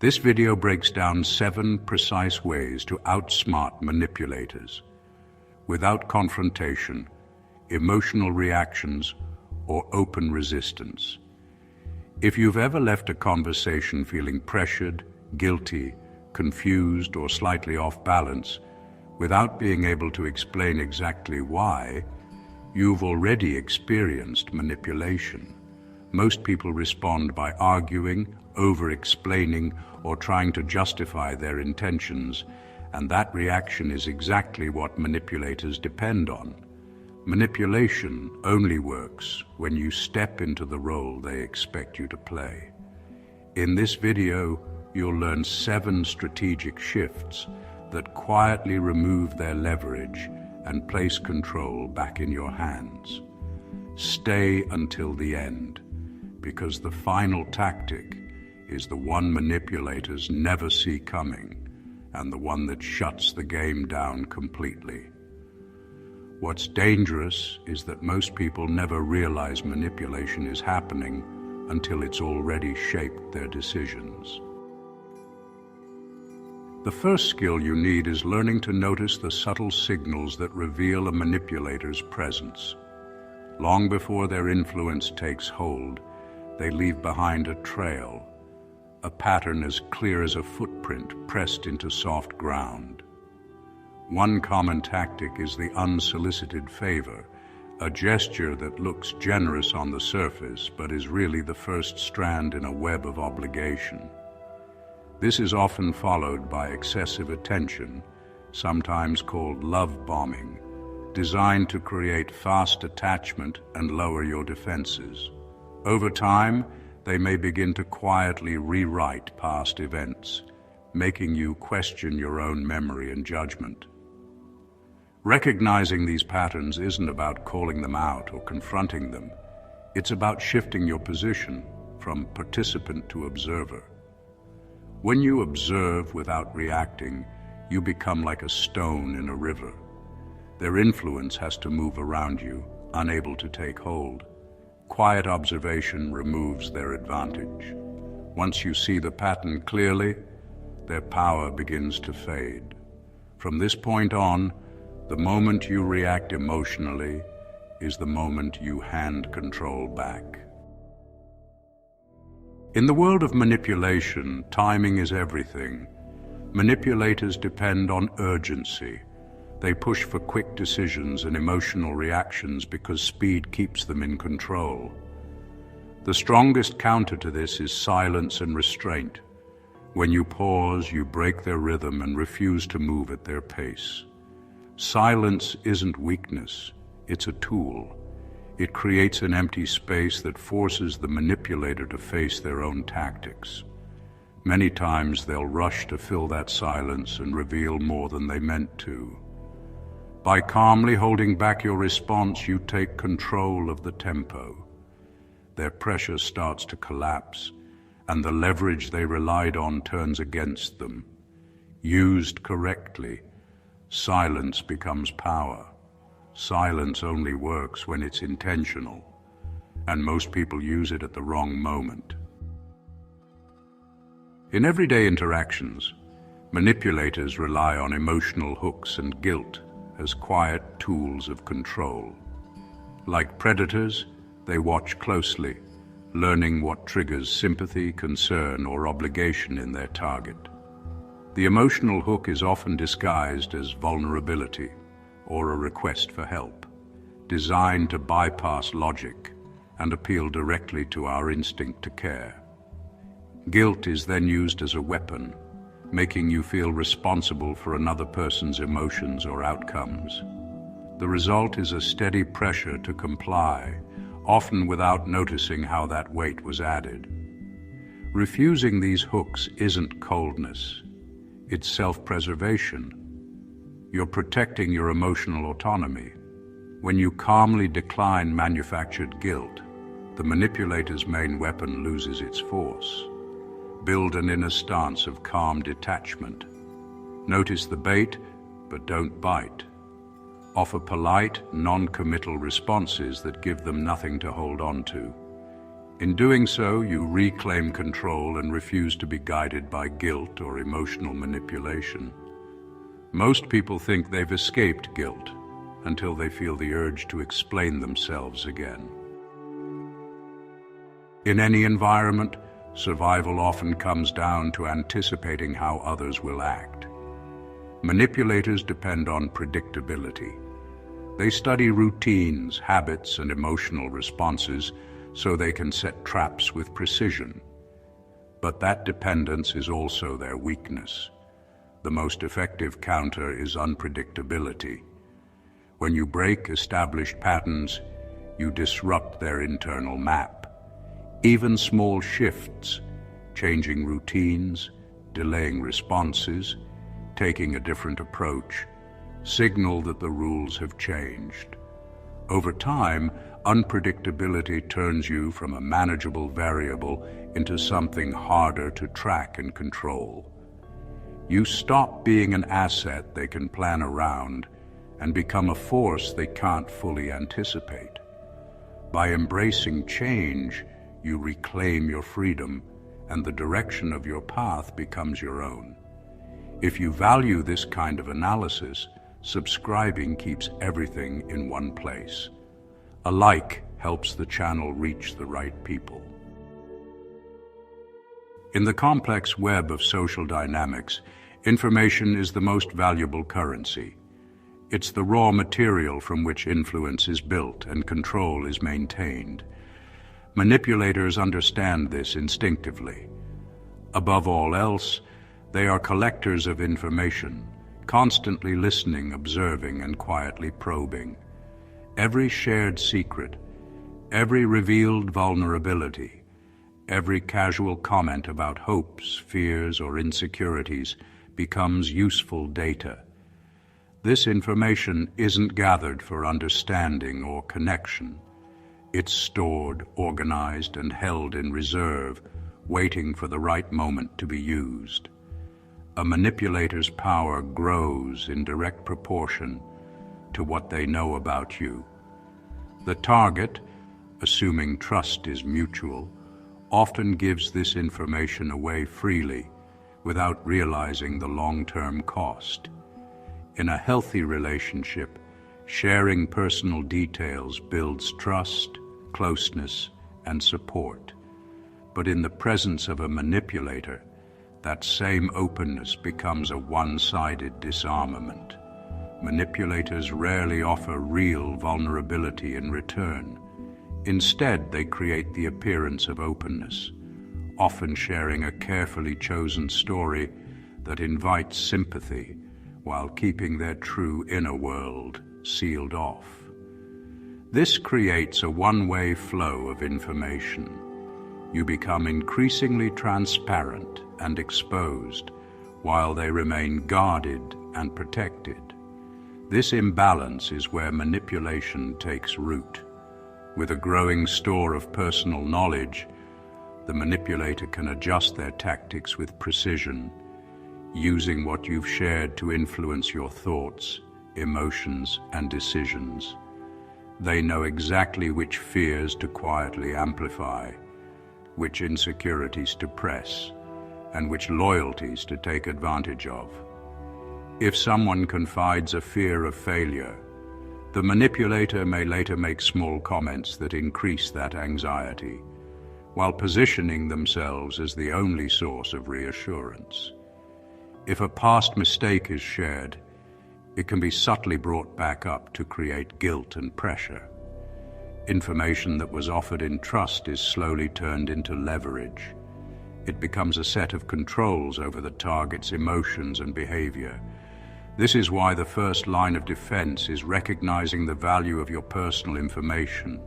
This video breaks down 7 precise ways to outsmart manipulators without confrontation, emotional reactions, or open resistance. If you've ever left a conversation feeling pressured, guilty, confused, or slightly off balance without being able to explain exactly why, you've already experienced manipulation. Most people respond by arguing, over-explaining, or trying to justify their intentions, and that reaction is exactly what manipulators depend on. Manipulation only works when you step into the role they expect you to play. In this video, you'll learn 7 strategic shifts that quietly remove their leverage and place control back in your hands. Stay until the end, because the final tactic is the one manipulators never see coming, and the one that shuts the game down completely. What's dangerous is that most people never realize manipulation is happening until it's already shaped their decisions. The first skill you need is learning to notice the subtle signals that reveal a manipulator's presence. Long before their influence takes hold, they leave behind a trail, a pattern as clear as a footprint pressed into soft ground. One common tactic is the unsolicited favor, a gesture that looks generous on the surface but is really the first strand in a web of obligation. This is often followed by excessive attention, sometimes called love bombing, designed to create fast attachment and lower your defenses. Over time, they may begin to quietly rewrite past events, making you question your own memory and judgment. Recognizing these patterns isn't about calling them out or confronting them. It's about shifting your position from participant to observer. When you observe without reacting, you become like a stone in a river. Their influence has to move around you, unable to take hold. Quiet observation removes their advantage. Once you see the pattern clearly, their power begins to fade. From this point on, the moment you react emotionally is the moment you hand control back. In the world of manipulation, timing is everything. Manipulators depend on urgency. They push for quick decisions and emotional reactions because speed keeps them in control. The strongest counter to this is silence and restraint. When you pause, you break their rhythm and refuse to move at their pace. Silence isn't weakness, it's a tool. It creates an empty space that forces the manipulator to face their own tactics. Many times they'll rush to fill that silence and reveal more than they meant to. By calmly holding back your response, you take control of the tempo. Their pressure starts to collapse, and the leverage they relied on turns against them. Used correctly, silence becomes power. Silence only works when it's intentional, and most people use it at the wrong moment. In everyday interactions, manipulators rely on emotional hooks and guilt as quiet tools of control. Like predators, they watch closely, learning what triggers sympathy, concern, or obligation in their target. The emotional hook is often disguised as vulnerability or a request for help, designed to bypass logic and appeal directly to our instinct to care. Guilt is then used as a weapon, making you feel responsible for another person's emotions or outcomes. The result is a steady pressure to comply, often without noticing how that weight was added. Refusing these hooks isn't coldness, it's self-preservation. You're protecting your emotional autonomy. When you calmly decline manufactured guilt, the manipulator's main weapon loses its force. Build an inner stance of calm detachment. Notice the bait, but don't bite. Offer polite, non-committal responses that give them nothing to hold on to. In doing so, you reclaim control and refuse to be guided by guilt or emotional manipulation. Most people think they've escaped guilt until they feel the urge to explain themselves again. In any environment, survival often comes down to anticipating how others will act. Manipulators depend on predictability. They study routines, habits, and emotional responses so they can set traps with precision. But that dependence is also their weakness. The most effective counter is unpredictability. When you break established patterns, you disrupt their internal map. Even small shifts, changing routines, delaying responses, taking a different approach, signal that the rules have changed. Over time, unpredictability turns you from a manageable variable into something harder to track and control. You stop being an asset they can plan around and become a force they can't fully anticipate. By embracing change, you reclaim your freedom, and the direction of your path becomes your own. If you value this kind of analysis, subscribing keeps everything in one place. A like helps the channel reach the right people. In the complex web of social dynamics, information is the most valuable currency. It's the raw material from which influence is built and control is maintained. Manipulators understand this instinctively. Above all else, they are collectors of information, constantly listening, observing, and quietly probing. Every shared secret, every revealed vulnerability, every casual comment about hopes, fears, or insecurities becomes useful data. This information isn't gathered for understanding or connection. It's stored, organized, and held in reserve, waiting for the right moment to be used. A manipulator's power grows in direct proportion to what they know about you. The target, assuming trust is mutual, often gives this information away freely without realizing the long-term cost. In a healthy relationship, sharing personal details builds trust, closeness, and support. But in the presence of a manipulator, that same openness becomes a one-sided disarmament. Manipulators rarely offer real vulnerability in return. Instead, they create the appearance of openness, often sharing a carefully chosen story that invites sympathy while keeping their true inner world sealed off. This creates a one-way flow of information. You become increasingly transparent and exposed, while they remain guarded and protected. This imbalance is where manipulation takes root. With a growing store of personal knowledge, the manipulator can adjust their tactics with precision, using what you've shared to influence your thoughts, emotions, and decisions. They know exactly which fears to quietly amplify, which insecurities to press, and which loyalties to take advantage of. If someone confides a fear of failure, the manipulator may later make small comments that increase that anxiety, while positioning themselves as the only source of reassurance. If a past mistake is shared, it can be subtly brought back up to create guilt and pressure. Information that was offered in trust is slowly turned into leverage. It becomes a set of controls over the target's emotions and behavior. This is why the first line of defense is recognizing the value of your personal information.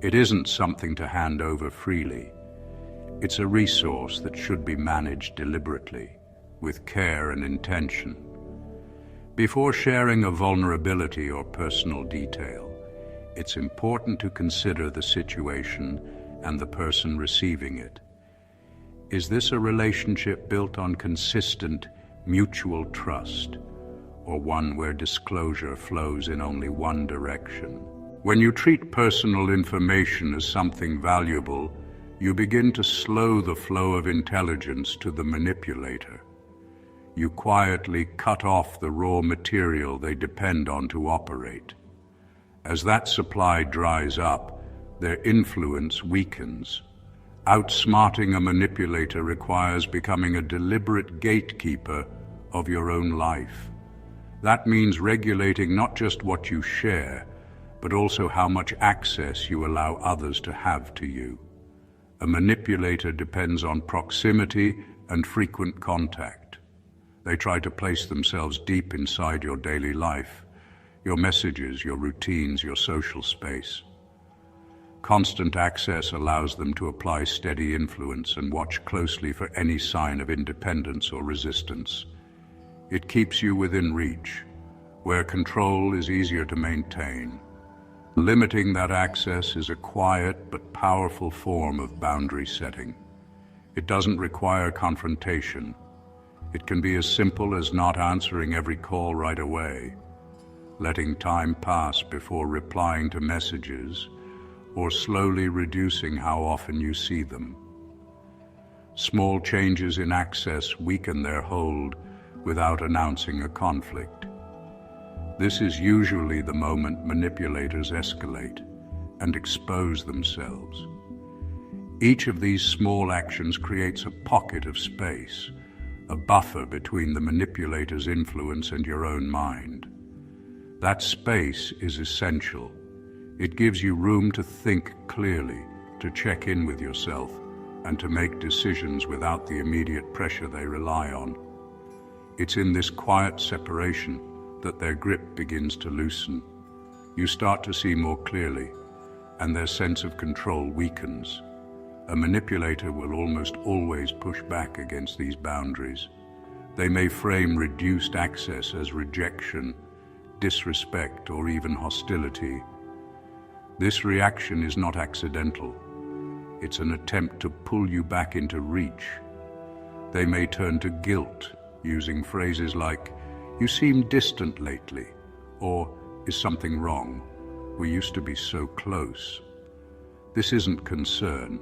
It isn't something to hand over freely. It's a resource that should be managed deliberately, with care and intention. Before sharing a vulnerability or personal detail, it's important to consider the situation and the person receiving it. Is this a relationship built on consistent, mutual trust, or one where disclosure flows in only one direction? When you treat personal information as something valuable, You begin to slow the flow of intelligence to the manipulator. You quietly cut off the raw material they depend on to operate. As that supply dries up, their influence weakens. Outsmarting a manipulator requires becoming a deliberate gatekeeper of your own life. That means regulating not just what you share, but also how much access you allow others to have to you. A manipulator depends on proximity and frequent contact. They try to place themselves deep inside your daily life, your messages, your routines, your social space. Constant access allows them to apply steady influence and watch closely for any sign of independence or resistance. It keeps you within reach, where control is easier to maintain. Limiting that access is a quiet but powerful form of boundary setting. It doesn't require confrontation. It can be as simple as not answering every call right away, letting time pass before replying to messages, or slowly reducing how often you see them. Small changes in access weaken their hold without announcing a conflict. This is usually the moment manipulators escalate and expose themselves. Each of these small actions creates a pocket of space, a buffer between the manipulator's influence and your own mind. That space is essential. It gives you room to think clearly, to check in with yourself, and to make decisions without the immediate pressure they rely on. It's in this quiet separation that their grip begins to loosen. You start to see more clearly, and their sense of control weakens. A manipulator will almost always push back against these boundaries. They may frame reduced access as rejection, disrespect, or even hostility. This reaction is not accidental. It's an attempt to pull you back into reach. They may turn to guilt, using phrases like, "You seem distant lately," or "Is something wrong? We used to be so close." This isn't concern.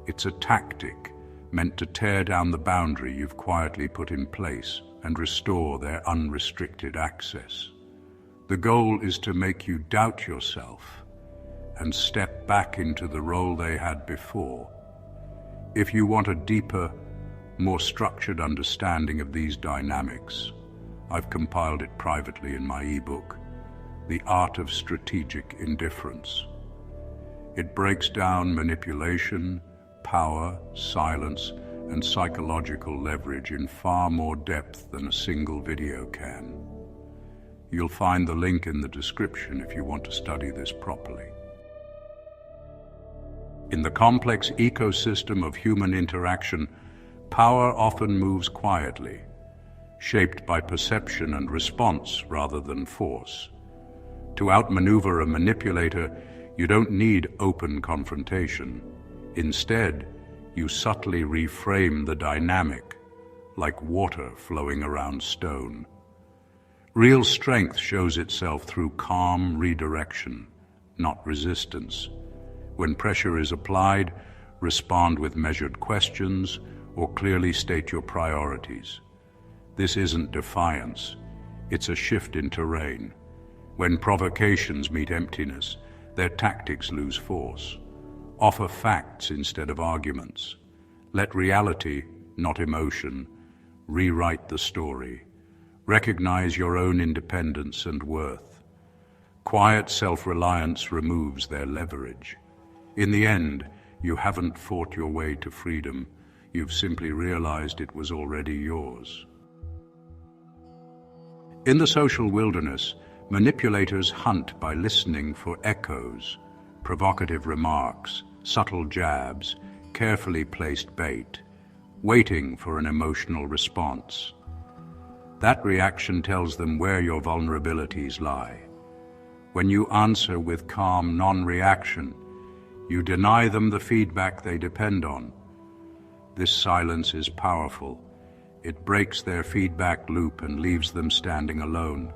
It's a tactic meant to tear down the boundary you've quietly put in place and restore their unrestricted access. The goal is to make you doubt yourself and step back into the role they had before. If you want a deeper, more structured understanding of these dynamics, I've compiled it privately in my ebook, The Art of Strategic Indifference. It breaks down manipulation, power, silence, and psychological leverage in far more depth than a single video can. You'll find the link in the description if you want to study this properly. In the complex ecosystem of human interaction, power often moves quietly, shaped by perception and response rather than force. To outmaneuver a manipulator, you don't need open confrontation. Instead, you subtly reframe the dynamic, like water flowing around stone. Real strength shows itself through calm redirection, not resistance. When pressure is applied, respond with measured questions or clearly state your priorities. This isn't defiance, it's a shift in terrain. When provocations meet emptiness, their tactics lose force. Offer facts instead of arguments. Let reality, not emotion, rewrite the story. Recognize your own independence and worth. Quiet self-reliance removes their leverage. In the end, you haven't fought your way to freedom. You've simply realized it was already yours. In the social wilderness, manipulators hunt by listening for echoes, provocative remarks, subtle jabs, carefully placed bait, waiting for an emotional response. That reaction tells them where your vulnerabilities lie. When you answer with calm non-reaction, you deny them the feedback they depend on. This silence is powerful. It breaks their feedback loop and leaves them standing alone.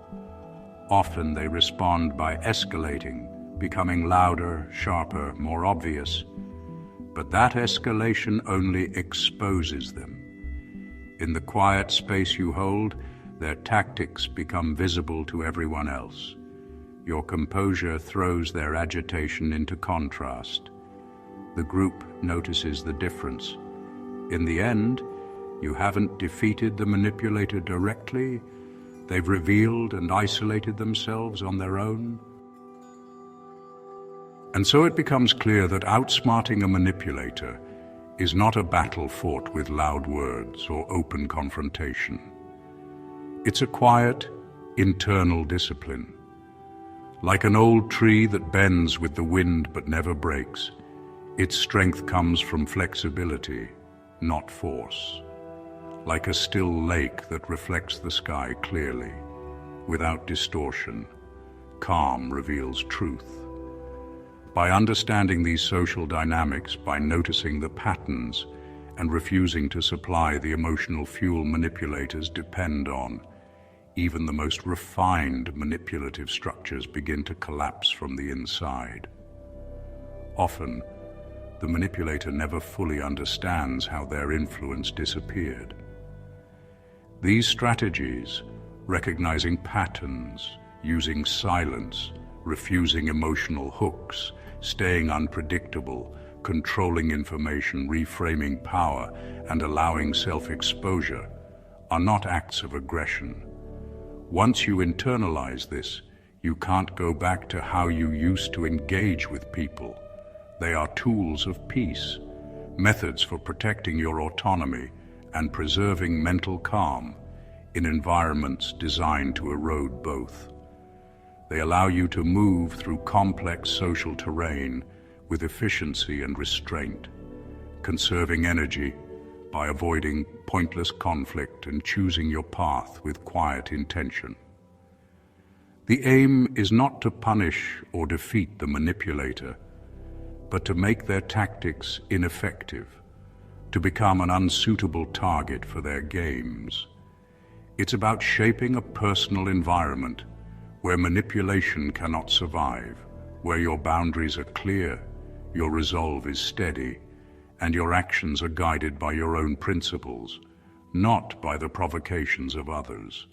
Often they respond by escalating, becoming louder, sharper, more obvious. but that escalation only exposes them. In the quiet space you hold, their tactics become visible to everyone else. Your composure throws their agitation into contrast. The group notices the difference. In the end, you haven't defeated the manipulator directly. They've revealed and isolated themselves on their own. And so it becomes clear that outsmarting a manipulator is not a battle fought with loud words or open confrontation. It's a quiet, internal discipline. Like an old tree that bends with the wind but never breaks, its strength comes from flexibility, not force. Like a still lake that reflects the sky clearly, without distortion, calm reveals truth. By understanding these social dynamics, by noticing the patterns and refusing to supply the emotional fuel manipulators depend on, even the most refined manipulative structures begin to collapse from the inside. Often, the manipulator never fully understands how their influence disappeared. These strategies, recognizing patterns, using silence, refusing emotional hooks, staying unpredictable, controlling information, reframing power, and allowing self-exposure, are not acts of aggression. Once you internalize this, you can't go back to how you used to engage with people. They are tools of peace, methods for protecting your autonomy and preserving mental calm in environments designed to erode both. They allow you to move through complex social terrain with efficiency and restraint, conserving energy by avoiding pointless conflict and choosing your path with quiet intention. The aim is not to punish or defeat the manipulator, but to make their tactics ineffective, to become an unsuitable target for their games. It's about shaping a personal environment where manipulation cannot survive, where your boundaries are clear, your resolve is steady, and your actions are guided by your own principles, not by the provocations of others.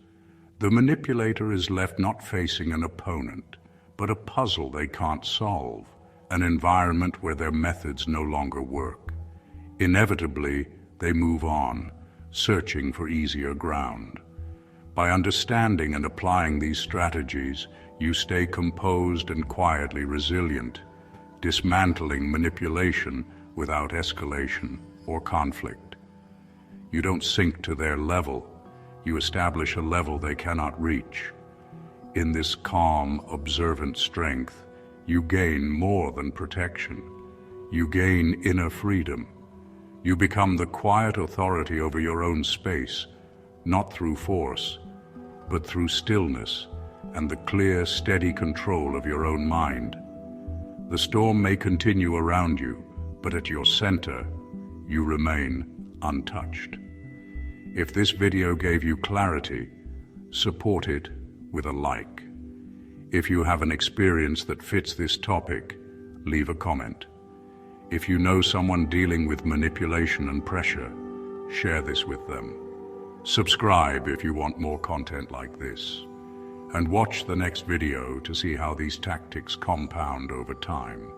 The manipulator is left not facing an opponent, but a puzzle they can't solve, an environment where their methods no longer work. Inevitably, they move on, searching for easier ground. By understanding and applying these strategies, you stay composed and quietly resilient, dismantling manipulation without escalation or conflict. You don't sink to their level, you establish a level they cannot reach. In this calm, observant strength, you gain more than protection. You gain inner freedom. You become the quiet authority over your own space, not through force, but through stillness and the clear, steady control of your own mind. The storm may continue around you, but at your center, you remain untouched. If this video gave you clarity, support it with a like. If you have an experience that fits this topic, leave a comment. If you know someone dealing with manipulation and pressure, share this with them. Subscribe if you want more content like this, and watch the next video to see how these tactics compound over time.